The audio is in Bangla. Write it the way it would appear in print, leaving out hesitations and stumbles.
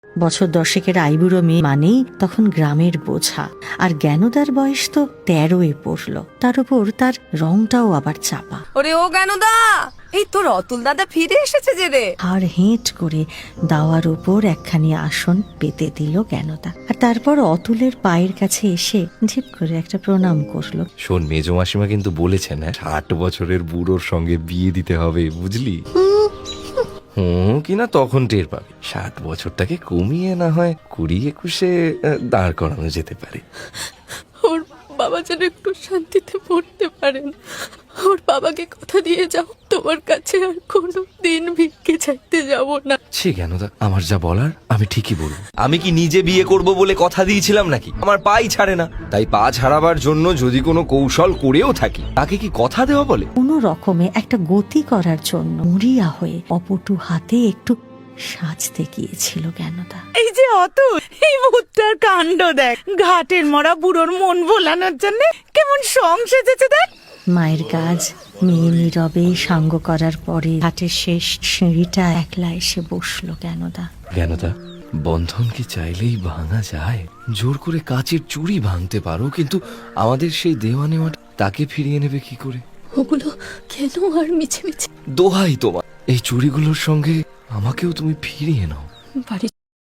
বছর 10-এর আইবুড়ো মেয়ে মানেই তখন গ্রামের বোঝা, আর জ্ঞানদার বয়স তো 13-এ পড়ল, তার উপর তার রংটাও আবার চাপা। ওরে ও জ্ঞানদা, এই তোর অতুল দাদা ফিরে এসেছে যে রে। আর হেঁট করে দাওয়ার উপর একখানি আসন পেতে দিল জ্ঞানদা, আর তারপর অতুলের পায়ের কাছে এসে ঝিপ করে একটা প্রণাম করলো। শোন, মেজো মাসিমা কিন্তু বলেছেন 60 বছরের বুড়োর সঙ্গে বিয়ে দিতে হবে, বুঝলি? কিনা তখন টের পাবি। 60 বছরটাকে কমিয়ে না হয় 20-21-এ দাঁড় করানো যেতে পারে। ওর বাবা যেন একটু শান্তিতে পড়তে পারেন। ওর বাবাকে কথা দিয়ে যাও, তোমার কাছে আর কোনো দিন ভিক্ষে চাইতে যাব না। সে কেন দা, আমার যা বলার আমি ঠিকই বলবো। আমি কি নিজে বিয়ে করব বলে কথা দিয়েছিলাম নাকি? আমার পাই ছাড়ে না, তাই পা ছাড়াবার জন্য যদি কোনো কৌশল করেও থাকি, তাকে কি কথা দেওয়া বলে? কোনো রকমে একটা গতি করার জন্য মরিয়া হয়ে অপটু হাতে একটু সাজতে গিয়েছিল জ্ঞানদা। এই যে অতুল, এই ভূতটার কাণ্ড দেখ, ঘাটের মরা বুড়োর মন ভোলানোর জন্য কেমন সং সেজেছে দেখ। মায়ের কাজ মেয়ে নীরবে সাঙ্গ করার পরে ঘাটের শেষ সিঁড়িটা একলা এসে বসলো জ্ঞানদা। জ্ঞানদা, বন্ধন কি চাইলেই ভাঙা যায়? জোর করে কাচের চুড়ি ভাঙতে পারো, কিন্তু আমাদের সেই দেওয়া নেওয়াটা তাকে ফিরিয়ে নেবে কি করে? ওগুলো কেন আর মিছে মিছে? দোহাই তোমার, এই চুড়িগুলোর সঙ্গে আমাকেও তুমি ফিরিয়ে নাও। বাড়ি